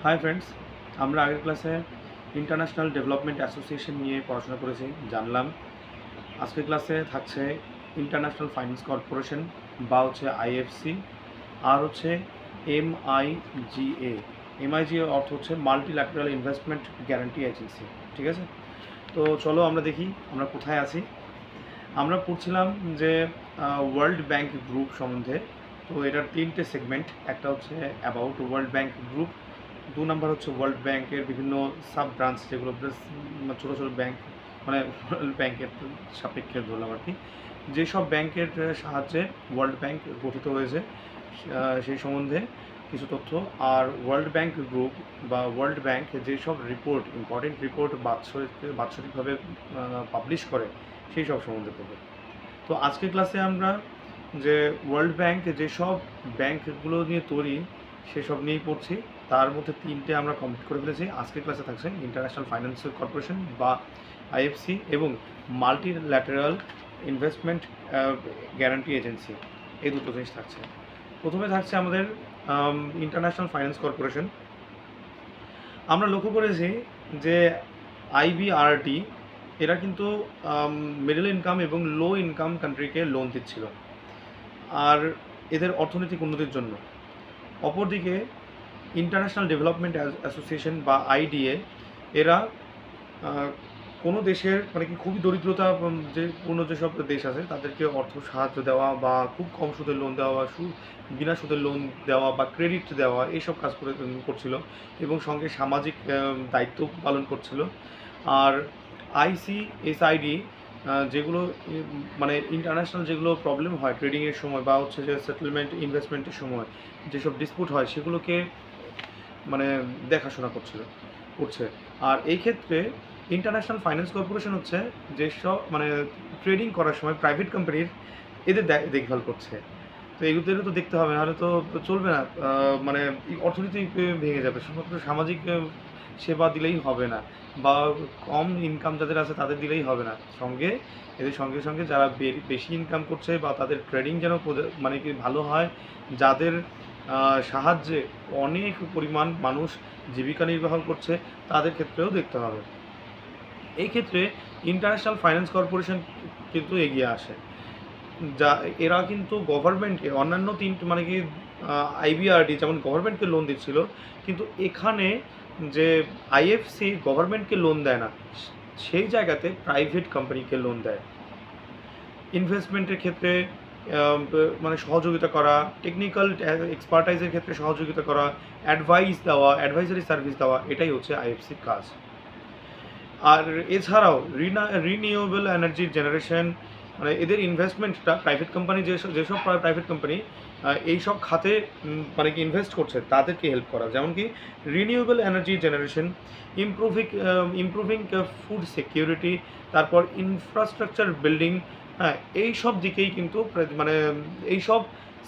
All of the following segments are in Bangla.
হাই ফ্রেন্ডস, আমরা আগের ক্লাসে ইন্টারন্যাশনাল ডেভেলপমেন্ট অ্যাসোসিয়েশন নিয়ে পড়াশোনা করেছি, জানলাম। আজকের ক্লাসে থাকছে ইন্টারন্যাশনাল ফাইন্যান্স কর্পোরেশন বা হচ্ছে আইএফসি, আর হচ্ছে এমআইজিএ। এমআইজিএ অর্থ হচ্ছে মাল্টিল্যাটারাল ইনভেস্টমেন্ট গ্যারান্টি এজেন্সি। ঠিক আছে, তো চলো আমরা দেখি আমরা কোথায় আছি। আমরা পড়ছিলাম যে ওয়ার্ল্ড ব্যাংক গ্রুপ সম্বন্ধে। তো এটার তিনটে সেগমেন্ট, একটা হচ্ছে about world bank group, 2 number হচ্ছে ওয়ার্ল্ড ব্যাংকের বিভিন্ন সাব ব্রাঞ্চ, যেগুলো ছোটো ছোটো ব্যাংক, মানে ওয়ার্ল্ড ব্যাংকের সাপেক্ষে ধরলাম আর কি, যেসব ব্যাংকের সাহায্যে ওয়ার্ল্ড ব্যাংক গঠিত হয়েছে সেই সম্বন্ধে কিছু তথ্য। আর ওয়ার্ল্ড ব্যাংক গ্রুপ বা ওয়ার্ল্ড ব্যাংক যেসব রিপোর্ট, ইম্পর্টেন্ট রিপোর্ট বাৎসরিকভাবে পাবলিশ করে সেই সব সম্বন্ধে পড়বে। তো আজকের ক্লাসে আমরা যে ওয়ার্ল্ড ব্যাংক যেসব ব্যাংকগুলো নিয়ে তৈরি সেসব নিয়েই পড়ছি। তার মধ্যে তিনটে আমরা কমপ্লিট করে ফেলেছি। আজকের ক্লাসে থাকছে ইন্টারন্যাশনাল ফাইন্যান্সিয়াল কর্পোরেশন বা আইএফসি এবং মাল্টিল্যাটারাল ইনভেস্টমেন্ট গ্যারান্টি এজেন্সি, এই দুটো জিনিস থাকছে। প্রথমে থাকছে আমাদের ইন্টারন্যাশনাল ফাইন্যান্স কর্পোরেশন। আমরা লক্ষ্য করেছি যে আইবিআরডি এরা কিন্তু মিডল ইনকাম এবং লো ইনকাম কান্ট্রিকে লোন দিচ্ছিল আর এদের অর্থনৈতিক উন্নতির জন্য। অপরদিকে ইন্টারন্যাশনাল ডেভেলপমেন্ট অ্যাসোসিয়েশন বা আইডিএ এরা কোনো দেশের মানে কি খুবই দরিদ্রতা যে পূর্ণ যেসব দেশ আছে তাদেরকে অর্থ সাহায্য দেওয়া বা খুব কম সুদের লোন দেওয়া বা বিনা সুদের লোন দেওয়া বা ক্রেডিট দেওয়া, এইসব কাজ করছিল এবং সঙ্গে সামাজিক দায়িত্ব পালন করছিল। আর আইসিএসআইডি যেগুলো মানে ইন্টারন্যাশনাল যেগুলো প্রবলেম হয় ট্রেডিংয়ের সময় বা হচ্ছে যে সেটেলমেন্ট ইনভেস্টমেন্টের সময় যেসব ডিসপুট হয় সেগুলোকে মানে দেখাশোনা করছে। আর এই ক্ষেত্রে ইন্টারন্যাশনাল ফাইন্যান্স কর্পোরেশন হচ্ছে যেসব মানে ট্রেডিং করার সময় প্রাইভেট কোম্পানির এদের দেখভাল করছে। তো এগুলোদেরও তো দেখতে হবে, নাহলে তো চলবে না, মানে অর্থনীতি ভেঙে যাবে। শুধুমাত্র সামাজিক সেবা দিলেই হবে না বা কম ইনকাম যাদের আছে তাদের দিলেই হবে না, এদের সঙ্গে সঙ্গে যারা বেশি ইনকাম করছে বা তাদের ট্রেডিং যেন মানে কি ভালো হয়, যাদের সাহায্যে অনেক পরিমাণ মানুষ জীবিকা নির্বাহ করছে, তাদের ক্ষেত্রেও দেখতে হবে। এই ক্ষেত্রে ইন্টারন্যাশনাল ফাইন্যান্স কর্পোরেশন কিন্তু এগিয়ে আসে। যা এরা কিন্তু গভর্নমেন্টকে অন্যান্য মানে কি আইবিআরডি যেমন গভর্নমেন্টকে লোন দিচ্ছিল, কিন্তু এখানে যে আইএফসি গভর্নমেন্টকে লোন দেয় না, সেই জায়গাতে প্রাইভেট কোম্পানিকে লোন দেয়। ইনভেস্টমেন্টের ক্ষেত্রে মানে সহযোগিতা করা, টেকনিক্যাল এক্সপার্টাইজের ক্ষেত্রে সহযোগিতা করা, অ্যাডভাইজারি সার্ভিস দেওয়া, এটাই হচ্ছে আইএফসির কাজ। আর এছাড়াও রিনিউয়েবল এনার্জি জেনারেশন, মানে এদের ইনভেস্টমেন্টটা প্রাইভেট কোম্পানি যেসব প্রাইভেট কোম্পানি এইসব খাতে মানে কি ইনভেস্ট করছে তাদেরকে হেল্প করা, যেমন কি renewable energy generation, improving food security, তারপর ইনফ্রাস্ট্রাকচার বিল্ডিং। হ্যাঁ, এই সব দিকেই কিন্তু মানে এই সব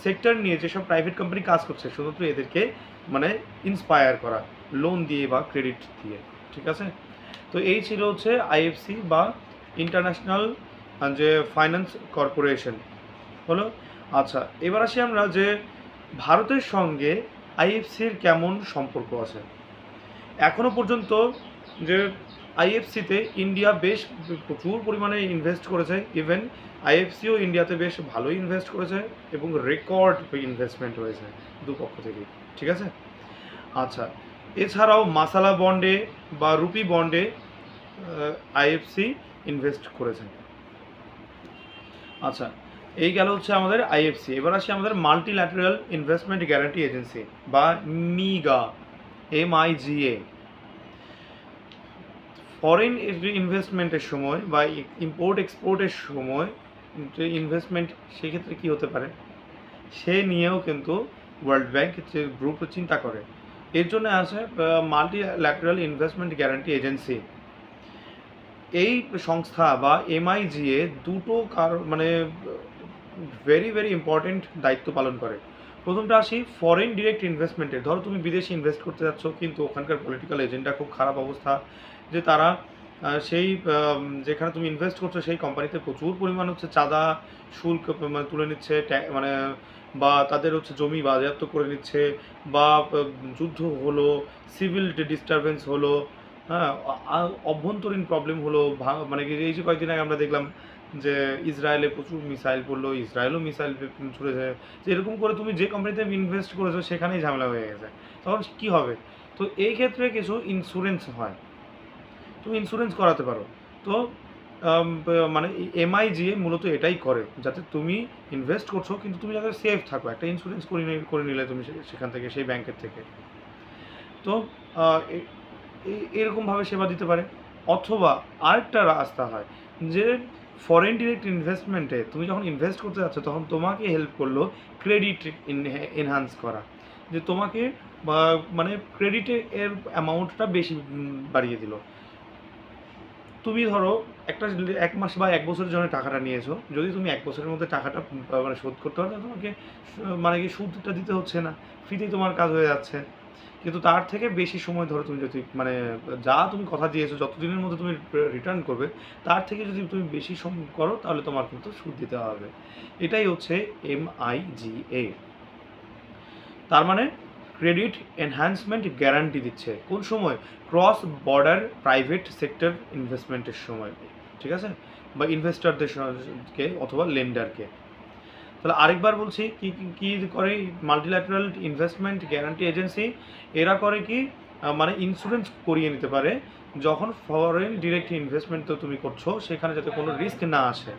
সেক্টর নিয়ে যেসব প্রাইভেট কোম্পানি কাজ করছে শুধুমাত্র এদেরকে মানে ইন্সপায়ার করা লোন দিয়ে বা ক্রেডিট দিয়ে। ঠিক আছে, তো এই ছিল হচ্ছে আইএফসি বা ইন্টারন্যাশনাল যে ফাইন্যান্স কর্পোরেশন হলো। আচ্ছা, এবার আসি আমরা যে ভারতের সঙ্গে আইএফসির কেমন সম্পর্ক আছে। এখনও পর্যন্ত যে আইএফসিতে ইন্ডিয়া বেশ প্রচুর পরিমাণে ইনভেস্ট করেছে, ইভেন আইএফসিও ইন্ডিয়াতে বেশ ভালোই ইনভেস্ট করেছে এবং রেকর্ড ইনভেস্টমেন্ট হয়েছে দুপক্ষ থেকেই। ঠিক আছে, আচ্ছা, এছাড়াও মাসালা বন্ডে বা রুপি বন্ডে আইএফসি ইনভেস্ট করেছে। আচ্ছা, এই গেল হচ্ছে আমাদের আইএফসি। এবার আসি আমাদের মাল্টিল্যাটারাল ইনভেস্টমেন্ট গ্যারান্টি এজেন্সি বা মিগা, এমআইজিএ। ফরেন ইনভেস্টমেন্টের সময় বা ইম্পোর্ট এক্সপোর্টের সময় যে ইনভেস্টমেন্ট সেক্ষেত্রে কী হতে পারে সে নিয়েও কিন্তু ওয়ার্ল্ড ব্যাংক যে গ্রুপ চিন্তা করে। এর জন্য আছে মাল্টিল্যাটারাল ইনভেস্টমেন্ট গ্যারান্টি এজেন্সি। এই সংস্থা বা এমআইজিএ দুটো মানে ভেরি ইম্পর্টেন্ট দায়িত্ব পালন করে। প্রথমটা আসি ফরেন ডিরেক্ট ইনভেস্টমেন্টের। ধরো তুমি বিদেশে ইনভেস্ট করতে যাচ্ছ, কিন্তু ওখানকার পলিটিক্যাল এজেন্ডা খুব খারাপ অবস্থা, যে তারা সেই যেখানে তুমি ইনভেস্ট করছো সেই কোম্পানিতে প্রচুর পরিমাণ হচ্ছে চাঁদা শুল্ক মানে তুলে নিচ্ছে, মানে বা তাদের হচ্ছে জমি বাজেয়াপ্ত করে নিচ্ছে, বা যুদ্ধ হলো, সিভিল ডিস্টারবেন্স হলো, হ্যাঁ, অভ্যন্তরীণ প্রবলেম হলো, মানে কি এই যে কয়েকদিন আগে আমরা দেখলাম যে ইসরায়েলে প্রচুর মিসাইল পড়লো, ইসরায়েলও মিসাইল ছুড়েছে, যে এরকম করে তুমি যে কোম্পানিতে ইনভেস্ট করেছো সেখানেই ঝামেলা হয়ে গেছে, তখন কি হবে? তো এই ক্ষেত্রে কিছু ইন্স্যুরেন্স হয়, তুমি ইন্স্যুরেন্স করাতে পারো। তো মানে এমআইজিএ মূলত এটাই করে, যাতে তুমি ইনভেস্ট করছো কিন্তু তুমি যাতে সেফ থাকো, একটা ইন্স্যুরেন্স করে নিলে তুমি সেখান থেকে, সেই ব্যাংকের থেকে। তো এরকমভাবে সেবা দিতে পারে। অথবা আরেকটা রাস্তা হয় যে ফরেন ডিরেক্ট ইনভেস্টমেন্টে তুমি যখন ইনভেস্ট করতে যাচ্ছ তখন তোমাকে হেল্প করলো ক্রেডিট এনহান্স করা, যে তোমাকে মানে ক্রেডিটের অ্যামাউন্টটা বেশি বাড়িয়ে দিল। তুমি ধরো একটা 1 মাস বা 1 বছরের জন্য টাকাটা নিয়েছো, যদি তুমি 1 বছরের মধ্যে টাকাটা মানে শোধ করতে পারো, তোমাকে মানে কি সুদটা দিতে হচ্ছে না, ফ্রিতেই তোমার কাজ হয়ে যাচ্ছে। কিন্তু তার থেকে বেশি সময় ধরে তুমি যদি মানে যা তুমি কথা দিয়েছো যতদিনের মধ্যে তুমি রিটার্ন করবে, তার থেকে যদি তুমি বেশি সময় করো তাহলে তোমার কিন্তু সুদ দিতে হবে। এটাই হচ্ছে MIGA। তার মানে ক্রেডিট এনহ্যান্সমেন্ট গ্যারান্টি দিচ্ছে কোন সময়? ক্রস বর্ডার প্রাইভেট সেক্টর ইনভেস্টমেন্টের সময়, ঠিক আছে, বা ইনভেস্টরদেরকে অথবা লেন্ডারকে। তাহলে আরেকবার বলছি কি কি করে মাল্টিল্যাটারাল ইনভেস্টমেন্ট গ্যারান্টি এজেন্সি? এরা করে কি মানে ইন্স্যুরেন্স করিয়ে নিতে পারে যখন ফরেন ডিরেক্ট ইনভেস্টমেন্ট তো তুমি করছো সেখানে যাতে কোনো রিস্ক না আসে।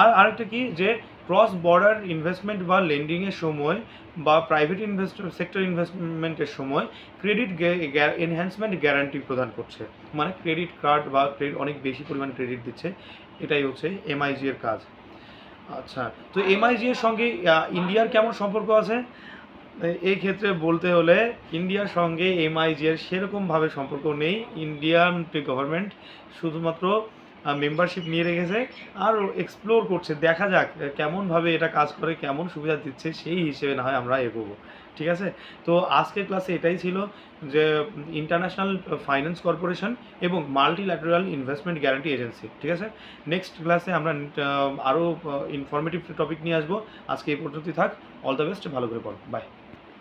আর আরেকটা কি, যে ক্রস বর্ডার ইনভেস্টমেন্ট বা লেন্ডিংয়ের সময় বা প্রাইভেট সেক্টর ইনভেস্টমেন্টের সময় ক্রেডিট এনহ্যান্সমেন্ট গ্যারান্টি প্রদান করছে, মানে ক্রেডিট কার্ড বা অনেক বেশি পরিমাণ ক্রেডিট দিচ্ছে। এটাই হচ্ছে MIG এর কাজ। আচ্ছা, তো MIG এর সঙ্গে ইন্ডিয়ার কেমন সম্পর্ক আছে? এই ক্ষেত্রে বলতে হলে ইন্ডিয়ার সঙ্গে MIG এর সেরকমভাবে সম্পর্ক নেই। ইন্ডিয়ান গভর্নমেন্ট শুধুমাত্র মেম্বারশিপ নিয়ে রেখেছে আর এক্সপ্লোর করছে, দেখা যাক কেমনভাবে এটা কাজ করে, কেমন সুবিধা দিচ্ছে, সেই হিসেবে না হয় আমরা এগোবো। ঠিক আছে, তো আজকের ক্লাসে এটাই ছিল যে ইন্টারন্যাশনাল ফাইন্যান্স কর্পোরেশন এবং মাল্টিল্যাটারাল ইনভেস্টমেন্ট গ্যারান্টি এজেন্সি। ঠিক আছে, নেক্সট ক্লাসে আমরা আরও ইনফরমেটিভ টপিক নিয়ে আসবো। আজকে এই পর্যন্তই থাক। অল দ্য বেস্ট, ভালো করে পড়ো, বাই।